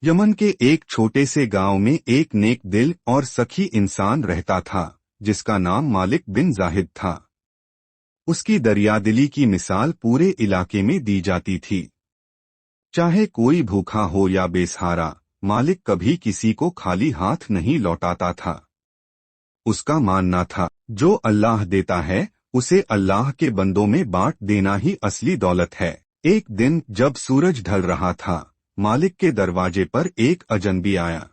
Yemen के एक छोटे से गांव में एक नेक दिल और सखी इंसान रहता था जिसका नाम मालिक बिन जाहिद था। उसकी दरियादिली की मिसाल पूरे इलाके में दी जाती थी। चाहे कोई भूखा हो या बेसहारा, मालिक कभी किसी को खाली हाथ नहीं लौटाता था। उसका मानना था, जो अल्लाह देता है उसे अल्लाह के बंदों में बांट देना ही असली दौलत है। एक दिन जब सूरज ढल रहा था, मालिक के दरवाजे पर एक अजनबी आया।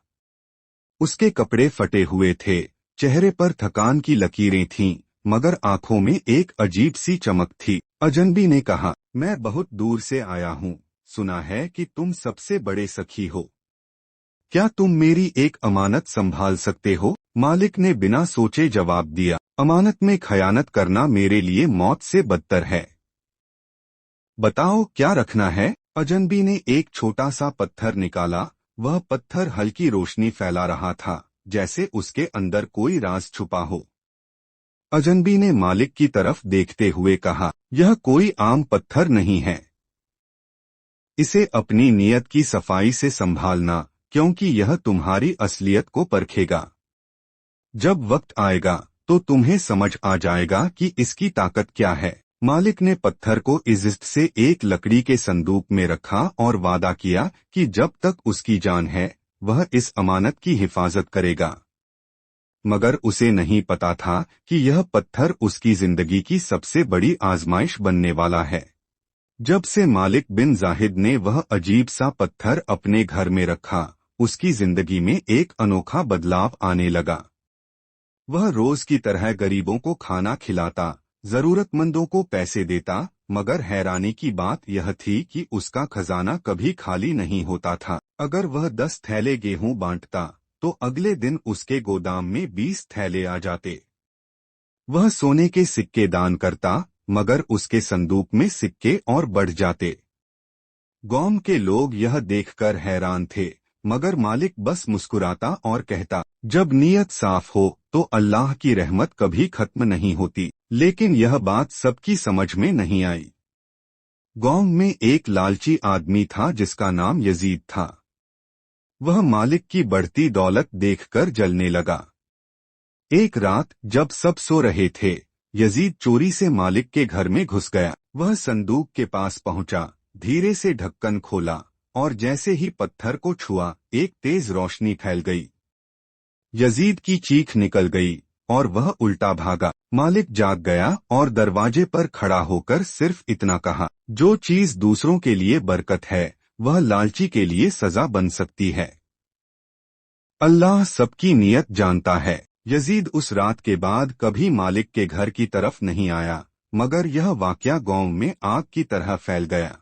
उसके कपड़े फटे हुए थे, चेहरे पर थकान की लकीरें थीं, मगर आंखों में एक अजीब सी चमक थी। अजनबी ने कहा, मैं बहुत दूर से आया हूँ, सुना है कि तुम सबसे बड़े सखी हो। क्या तुम मेरी एक अमानत संभाल सकते हो? मालिक ने बिना सोचे जवाब दिया, अमानत में खयानत करना मेरे लिए मौत से बदतर है। बताओ क्या रखना है? अजनबी ने एक छोटा सा पत्थर निकाला। वह पत्थर हल्की रोशनी फैला रहा था, जैसे उसके अंदर कोई राज छुपा हो। अजनबी ने मालिक की तरफ देखते हुए कहा, यह कोई आम पत्थर नहीं है। इसे अपनी नीयत की सफाई से संभालना, क्योंकि यह तुम्हारी असलियत को परखेगा। जब वक्त आएगा तो तुम्हें समझ आ जाएगा कि इसकी ताकत क्या है। मालिक ने पत्थर को इज्जत से एक लकड़ी के संदूक में रखा और वादा किया कि जब तक उसकी जान है वह इस अमानत की हिफाजत करेगा। मगर उसे नहीं पता था कि यह पत्थर उसकी जिंदगी की सबसे बड़ी आजमाइश बनने वाला है। जब से मालिक बिन जाहिद ने वह अजीब सा पत्थर अपने घर में रखा, उसकी जिंदगी में एक अनोखा बदलाव आने लगा। वह रोज की तरह गरीबों को खाना खिलाता, जरूरतमंदों को पैसे देता, मगर हैरानी की बात यह थी कि उसका खजाना कभी खाली नहीं होता था। अगर वह 10 थैले गेहूं बांटता तो अगले दिन उसके गोदाम में 20 थैले आ जाते। वह सोने के सिक्के दान करता, मगर उसके संदूक में सिक्के और बढ़ जाते। गांव के लोग यह देखकर हैरान थे, मगर मालिक बस मुस्कुराता और कहता, जब नीयत साफ हो तो अल्लाह की रहमत कभी खत्म नहीं होती। लेकिन यह बात सबकी समझ में नहीं आई। गांव में एक लालची आदमी था जिसका नाम यजीद था। वह मालिक की बढ़ती दौलत देखकर जलने लगा। एक रात जब सब सो रहे थे, यजीद चोरी से मालिक के घर में घुस गया। वह संदूक के पास पहुंचा, धीरे से ढक्कन खोला और जैसे ही पत्थर को छुआ, एक तेज रोशनी फैल गई। यजीद की चीख निकल गई और वह उल्टा भागा। मालिक जाग गया और दरवाजे पर खड़ा होकर सिर्फ इतना कहा, जो चीज दूसरों के लिए बरकत है वह लालची के लिए सजा बन सकती है। अल्लाह सबकी नीयत जानता है। यजीद उस रात के बाद कभी मालिक के घर की तरफ नहीं आया, मगर यह वाकया गांव में आग की तरह फैल गया।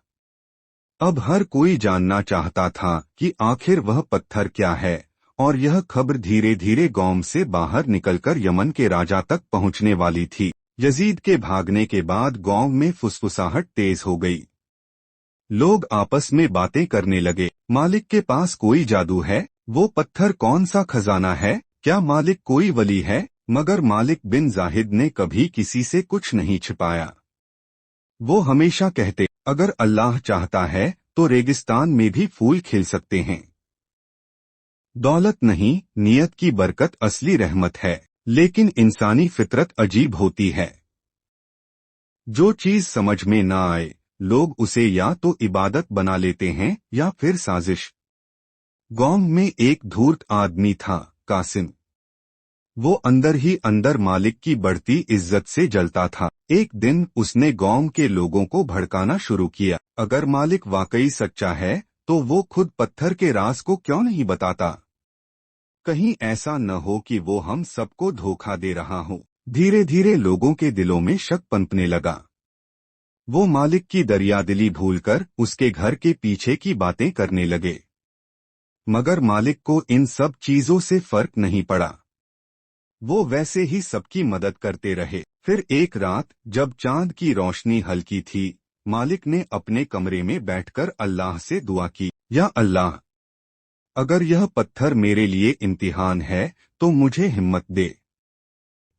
अब हर कोई जानना चाहता था कि आखिर वह पत्थर क्या है, और यह खबर धीरे धीरे गांव से बाहर निकलकर यमन के राजा तक पहुंचने वाली थी। यजीद के भागने के बाद गांव में फुसफुसाहट तेज हो गई। लोग आपस में बातें करने लगे, मालिक के पास कोई जादू है? वो पत्थर कौन सा खजाना है? क्या मालिक कोई वली है? मगर मालिक बिन जाहिद ने कभी किसी से कुछ नहीं छिपाया। वो हमेशा कहते, अगर अल्लाह चाहता है तो रेगिस्तान में भी फूल खिल सकते हैं। दौलत नहीं, नियत की बरकत असली रहमत है। लेकिन इंसानी फितरत अजीब होती है। जो चीज समझ में ना आए, लोग उसे या तो इबादत बना लेते हैं या फिर साजिश। गांव में एक धूर्त आदमी था, कासिम। वो अंदर ही अंदर मालिक की बढ़ती इज्जत से जलता था। एक दिन उसने गांव के लोगों को भड़काना शुरू किया, अगर मालिक वाकई सच्चा है तो वो खुद पत्थर के राज को क्यों नहीं बताता? कहीं ऐसा न हो कि वो हम सबको धोखा दे रहा हो। धीरे धीरे लोगों के दिलों में शक पनपने लगा। वो मालिक की दरियादिली भूलकर उसके घर के पीछे की बातें करने लगे। मगर मालिक को इन सब चीजों से फर्क नहीं पड़ा। वो वैसे ही सबकी मदद करते रहे। फिर एक रात जब चांद की रोशनी हल्की थी, मालिक ने अपने कमरे में बैठकर अल्लाह से दुआ की, या अल्लाह, अगर यह पत्थर मेरे लिए इम्तिहान है तो मुझे हिम्मत दे,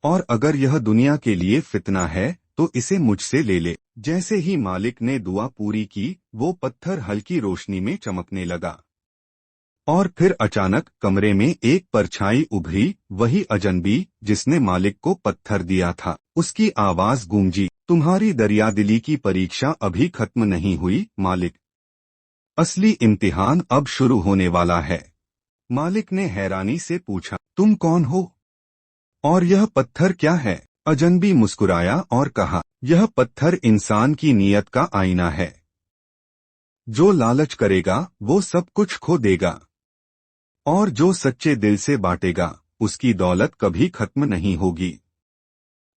और अगर यह दुनिया के लिए फितना है तो इसे मुझसे ले ले। जैसे ही मालिक ने दुआ पूरी की, वो पत्थर हल्की रोशनी में चमकने लगा और फिर अचानक कमरे में एक परछाई उभरी, वही अजनबी जिसने मालिक को पत्थर दिया था। उसकी आवाज गूंजी, तुम्हारी दरियादिली की परीक्षा अभी खत्म नहीं हुई मालिक, असली इम्तिहान अब शुरू होने वाला है। मालिक ने हैरानी से पूछा, तुम कौन हो और यह पत्थर क्या है? अजनबी मुस्कुराया और कहा, यह पत्थर इंसान की नीयत का आईना है। जो लालच करेगा वो सब कुछ खो देगा, और जो सच्चे दिल से बांटेगा उसकी दौलत कभी खत्म नहीं होगी।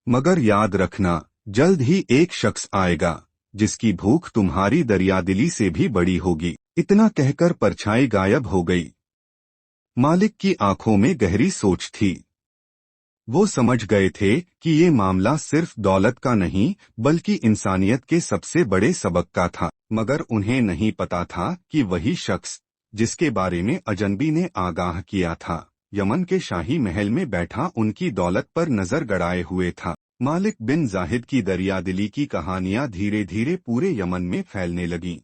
मगर याद रखना, जल्द ही एक शख्स आएगा जिसकी भूख तुम्हारी दरियादिली से भी बड़ी होगी। इतना कहकर परछाई गायब हो गई। मालिक की आंखों में गहरी सोच थी। वो समझ गए थे कि ये मामला सिर्फ दौलत का नहीं बल्कि इंसानियत के सबसे बड़े सबक का था। मगर उन्हें नहीं पता था कि वही शख्स जिसके बारे में अजनबी ने आगाह किया था, यमन के शाही महल में बैठा उनकी दौलत पर नजर गड़ाए हुए था। मालिक बिन जाहिद की दरियादिली की कहानियां धीरे धीरे पूरे यमन में फैलने लगीं।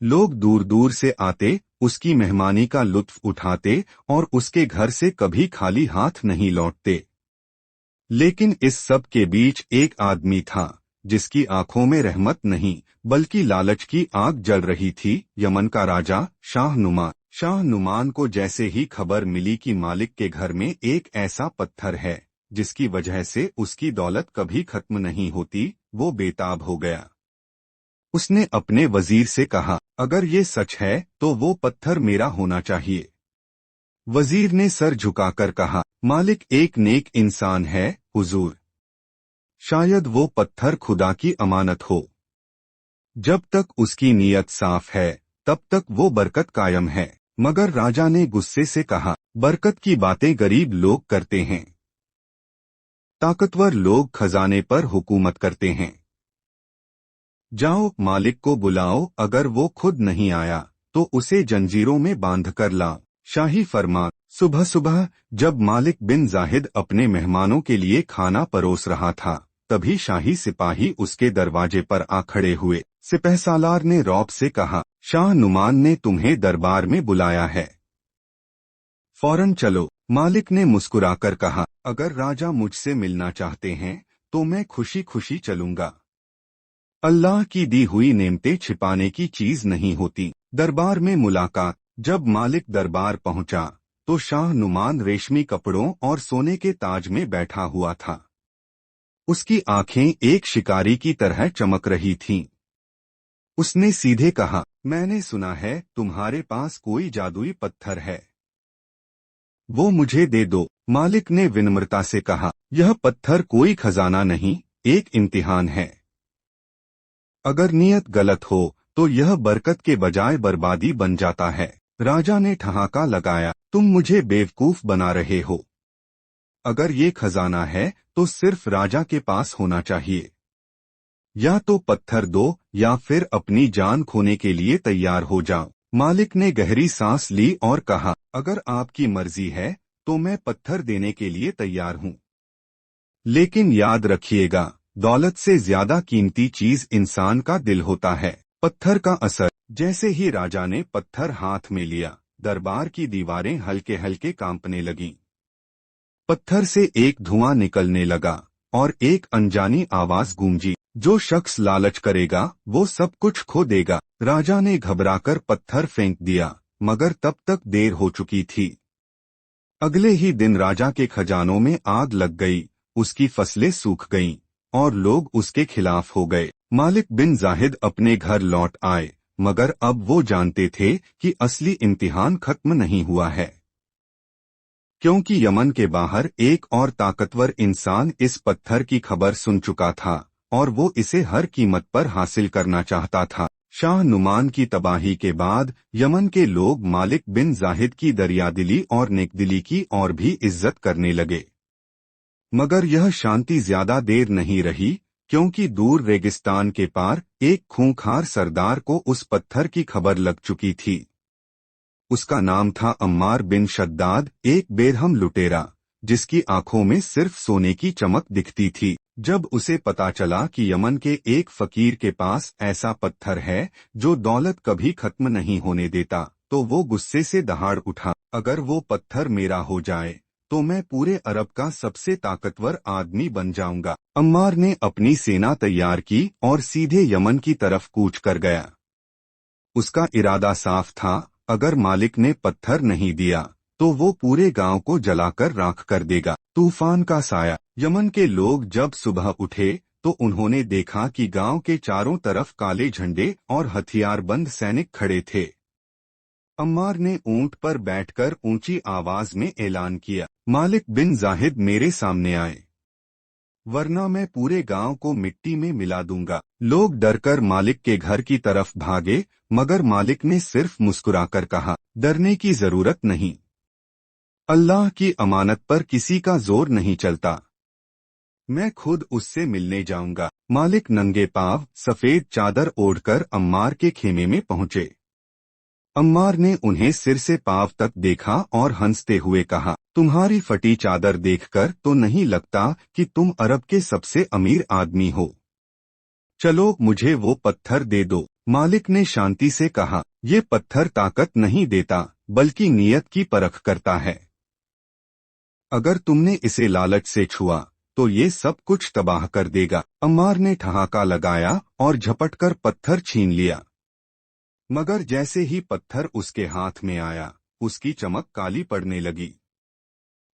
लोग दूर दूर से आते, उसकी मेहमानी का लुत्फ उठाते और उसके घर से कभी खाली हाथ नहीं लौटते। लेकिन इस सब के बीच एक आदमी था जिसकी आंखों में रहमत नहीं बल्कि लालच की आग जल रही थी। यमन का राजा शाह नुमान। शाह नुमान को जैसे ही खबर मिली कि मालिक के घर में एक ऐसा पत्थर है जिसकी वजह से उसकी दौलत कभी खत्म नहीं होती, वो बेताब हो गया। उसने अपने वजीर से कहा, अगर ये सच है तो वो पत्थर मेरा होना चाहिए। वजीर ने सर झुकाकर कहा, मालिक एक नेक इंसान है हुजूर, शायद वो पत्थर खुदा की अमानत हो। जब तक उसकी नीयत साफ है तब तक वो बरकत कायम है। मगर राजा ने गुस्से से कहा, बरकत की बातें गरीब लोग करते हैं, ताकतवर लोग खजाने पर हुकूमत करते हैं। जाओ मालिक को बुलाओ, अगर वो खुद नहीं आया तो उसे जंजीरों में बांधकर लाओ। शाही फरमान। सुबह सुबह जब मालिक बिन जाहिद अपने मेहमानों के लिए खाना परोस रहा था, तभी शाही सिपाही उसके दरवाजे पर आ खड़े हुए। सिपहसालार ने रौब से कहा, शाह नुमान ने तुम्हें दरबार में बुलाया है, फौरन चलो। मालिक ने मुस्कुराकर कहा, अगर राजा मुझसे मिलना चाहते हैं तो मैं खुशी खुशी चलूंगा। अल्लाह की दी हुई नेमतें छिपाने की चीज नहीं होती। दरबार में मुलाकात। जब मालिक दरबार पहुंचा तो शाह नुमान रेशमी कपड़ों और सोने के ताज में बैठा हुआ था। उसकी आंखें एक शिकारी की तरह चमक रही थीं। उसने सीधे कहा, मैंने सुना है तुम्हारे पास कोई जादुई पत्थर है, वो मुझे दे दो। मालिक ने विनम्रता से कहा, यह पत्थर कोई खजाना नहीं, एक इम्तिहान है। अगर नीयत गलत हो तो यह बरकत के बजाय बर्बादी बन जाता है। राजा ने ठहाका लगाया, तुम मुझे बेवकूफ बना रहे हो। अगर ये खजाना है तो सिर्फ राजा के पास होना चाहिए। या तो पत्थर दो या फिर अपनी जान खोने के लिए तैयार हो जाओ। मालिक ने गहरी सांस ली और कहा, अगर आपकी मर्जी है तो मैं पत्थर देने के लिए तैयार हूँ, लेकिन याद रखिएगा, दौलत से ज्यादा कीमती चीज इंसान का दिल होता है। पत्थर का असर। जैसे ही राजा ने पत्थर हाथ में लिया, दरबार की दीवारें हल्के हल्के कांपने लगीं। पत्थर से एक धुआं निकलने लगा और एक अनजानी आवाज गूंजी, जो शख्स लालच करेगा वो सब कुछ खो देगा। राजा ने घबराकर पत्थर फेंक दिया, मगर तब तक देर हो चुकी थी। अगले ही दिन राजा के खजानों में आग लग गई, उसकी फसलें सूख गईं और लोग उसके खिलाफ हो गए। मालिक बिन जाहिद अपने घर लौट आए, मगर अब वो जानते थे कि असली इम्तिहान खत्म नहीं हुआ है, क्योंकि यमन के बाहर एक और ताकतवर इंसान इस पत्थर की खबर सुन चुका था और वो इसे हर कीमत पर हासिल करना चाहता था। शाह नुमान की तबाही के बाद यमन के लोग मालिक बिन जाहिद की दरियादिली और नेकदिली की और भी इज्जत करने लगे। मगर यह शांति ज्यादा देर नहीं रही, क्योंकि दूर रेगिस्तान के पार एक खूंखार सरदार को उस पत्थर की खबर लग चुकी थी। उसका नाम था अम्मार बिन शद्दाद, एक बेरहम लुटेरा जिसकी आंखों में सिर्फ सोने की चमक दिखती थी। जब उसे पता चला कि यमन के एक फकीर के पास ऐसा पत्थर है जो दौलत कभी खत्म नहीं होने देता, तो वो गुस्से से दहाड़ उठा, अगर वो पत्थर मेरा हो जाए तो मैं पूरे अरब का सबसे ताकतवर आदमी बन जाऊंगा। अम्मार ने अपनी सेना तैयार की और सीधे यमन की तरफ कूच कर गया। उसका इरादा साफ था, अगर मालिक ने पत्थर नहीं दिया तो वो पूरे गांव को जलाकर राख कर देगा। तूफान का साया। यमन के लोग जब सुबह उठे तो उन्होंने देखा कि गांव के चारों तरफ काले झंडे और हथियारबंद सैनिक खड़े थे। अम्मार ने ऊंट पर बैठकर ऊंची आवाज में ऐलान किया, मालिक बिन जाहिद मेरे सामने आए, वरना मैं पूरे गांव को मिट्टी में मिला दूंगा। लोग डरकर मालिक के घर की तरफ भागे, मगर मालिक ने सिर्फ मुस्कुराकर कहा, डरने की जरूरत नहीं, अल्लाह की अमानत पर किसी का जोर नहीं चलता, मैं खुद उससे मिलने जाऊंगा। मालिक नंगे पांव सफेद चादर ओढ़कर अम्मार के खेमे में पहुंचे। अम्मार ने उन्हें सिर से पांव तक देखा और हंसते हुए कहा, तुम्हारी फटी चादर देखकर तो नहीं लगता कि तुम अरब के सबसे अमीर आदमी हो। चलो मुझे वो पत्थर दे दो। मालिक ने शांति से कहा, ये पत्थर ताकत नहीं देता बल्कि नीयत की परख करता है। अगर तुमने इसे लालच से छुआ तो ये सब कुछ तबाह कर देगा। अम्मार ने ठहाका लगाया और झपटकर पत्थर छीन लिया, मगर जैसे ही पत्थर उसके हाथ में आया उसकी चमक काली पड़ने लगी,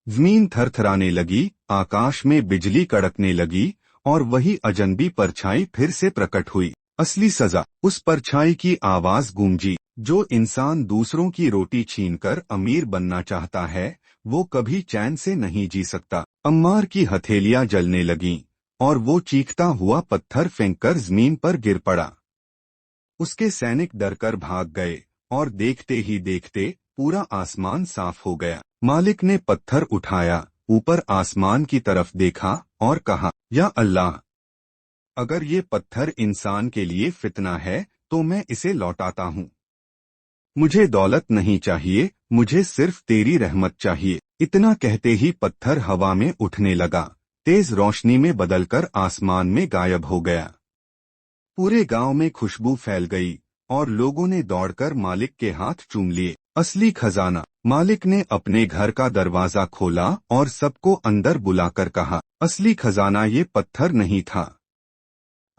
जमीन थरथराने लगी, आकाश में बिजली कड़कने लगी और वही अजनबी परछाई फिर से प्रकट हुई। असली सजा। उस परछाई की आवाज गूंजी, जो इंसान दूसरों की रोटी छीनकर अमीर बनना चाहता है वो कभी चैन से नहीं जी सकता। अम्मार की हथेलियां जलने लगीं और वो चीखता हुआ पत्थर फेंककर जमीन पर गिर पड़ा। उसके सैनिक डरकर भाग गए और देखते ही देखते पूरा आसमान साफ हो गया। मालिक ने पत्थर उठाया, ऊपर आसमान की तरफ देखा और कहा, या अल्लाह, अगर ये पत्थर इंसान के लिए फितना है तो मैं इसे लौटाता हूँ। मुझे दौलत नहीं चाहिए, मुझे सिर्फ तेरी रहमत चाहिए। इतना कहते ही पत्थर हवा में उठने लगा, तेज रोशनी में बदलकर आसमान में गायब हो गया। पूरे गांव में खुशबू फैल गई और लोगों ने दौड़कर मालिक के हाथ चूम लिए। असली खजाना। मालिक ने अपने घर का दरवाजा खोला और सबको अंदर बुलाकर कहा, असली खजाना ये पत्थर नहीं था,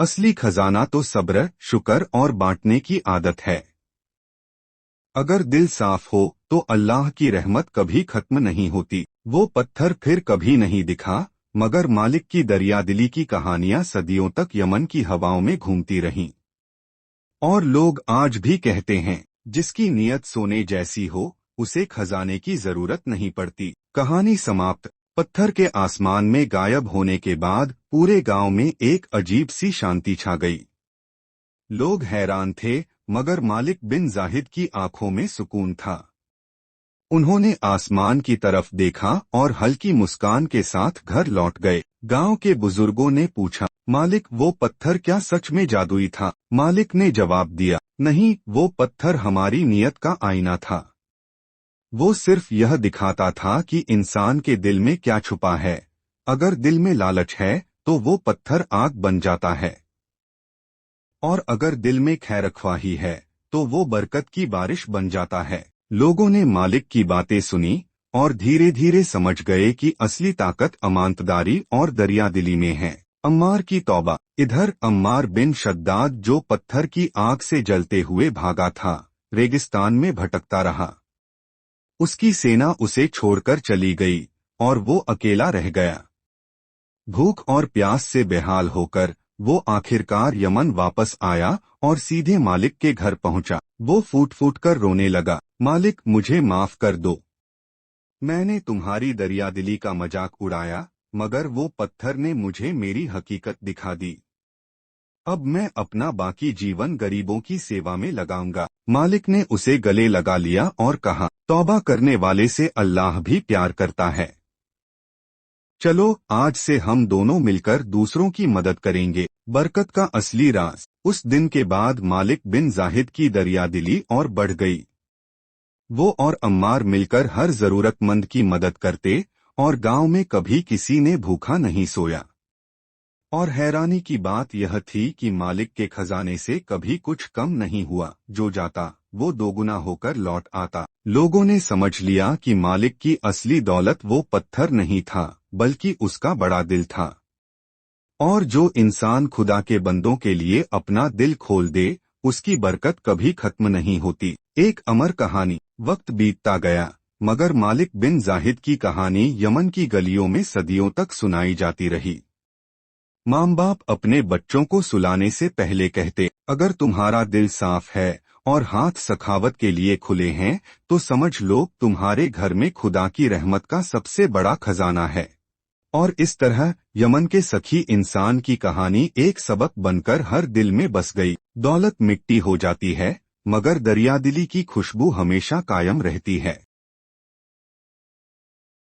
असली खजाना तो सब्र, शुक्र और बांटने की आदत है। अगर दिल साफ हो तो अल्लाह की रहमत कभी खत्म नहीं होती। वो पत्थर फिर कभी नहीं दिखा, मगर मालिक की दरियादिली की कहानियां सदियों तक यमन की हवाओं में घूमती रहीं। और लोग आज भी कहते हैं, जिसकी नीयत सोने जैसी हो उसे खजाने की जरूरत नहीं पड़ती। कहानी समाप्त। पत्थर के आसमान में गायब होने के बाद पूरे गांव में एक अजीब सी शांति छा गई। लोग हैरान थे, मगर मालिक बिन जाहिद की आंखों में सुकून था। उन्होंने आसमान की तरफ देखा और हल्की मुस्कान के साथ घर लौट गए। गांव के बुजुर्गों ने पूछा, मालिक वो पत्थर क्या सच में जादुई था? मालिक ने जवाब दिया, नहीं, वो पत्थर हमारी नीयत का आईना था। वो सिर्फ यह दिखाता था कि इंसान के दिल में क्या छुपा है। अगर दिल में लालच है तो वो पत्थर आग बन जाता है, और अगर दिल में खैरख्वाही है तो वो बरकत की बारिश बन जाता है। लोगों ने मालिक की बातें सुनी और धीरे धीरे समझ गए कि असली ताकत अमानतदारी और दरियादिली में है। अम्मार की तौबा। इधर अम्मार बिन शद्दाद, जो पत्थर की आग से जलते हुए भागा था, रेगिस्तान में भटकता रहा। उसकी सेना उसे छोड़कर चली गई और वो अकेला रह गया। भूख और प्यास से बेहाल होकर वो आखिरकार यमन वापस आया और सीधे मालिक के घर पहुंचा। वो फूट फूट कर रोने लगा, मालिक मुझे माफ कर दो, मैंने तुम्हारी दरियादिली का मजाक उड़ाया, मगर वो पत्थर ने मुझे मेरी हकीकत दिखा दी। अब मैं अपना बाकी जीवन गरीबों की सेवा में लगाऊंगा। मालिक ने उसे गले लगा लिया और कहा, तौबा करने वाले से अल्लाह भी प्यार करता है। चलो आज से हम दोनों मिलकर दूसरों की मदद करेंगे। बरकत का असली राज। उस दिन के बाद मालिक बिन जाहिद की दरियादिली और बढ़ गई। वो और अम्मार मिलकर हर जरूरतमंद की मदद करते और गांव में कभी किसी ने भूखा नहीं सोया। और हैरानी की बात यह थी कि मालिक के खजाने से कभी कुछ कम नहीं हुआ, जो जाता वो दोगुना होकर लौट आता। लोगों ने समझ लिया कि मालिक की असली दौलत वो पत्थर नहीं था, बल्कि उसका बड़ा दिल था। और जो इंसान खुदा के बंदों के लिए अपना दिल खोल दे, उसकी बरकत कभी खत्म नहीं होती। एक अमर कहानी। वक्त बीतता गया, मगर मालिक बिन जाहिद की कहानी यमन की गलियों में सदियों तक सुनाई जाती रही। माँ बाप अपने बच्चों को सुलाने से पहले कहते, अगर तुम्हारा दिल साफ है और हाथ सखावत के लिए खुले हैं, तो समझ लो तुम्हारे घर में खुदा की रहमत का सबसे बड़ा खजाना है। और इस तरह यमन के सखी इंसान की कहानी एक सबक बनकर हर दिल में बस गई। दौलत मिट्टी हो जाती है, मगर दरियादिली की खुशबू हमेशा कायम रहती है।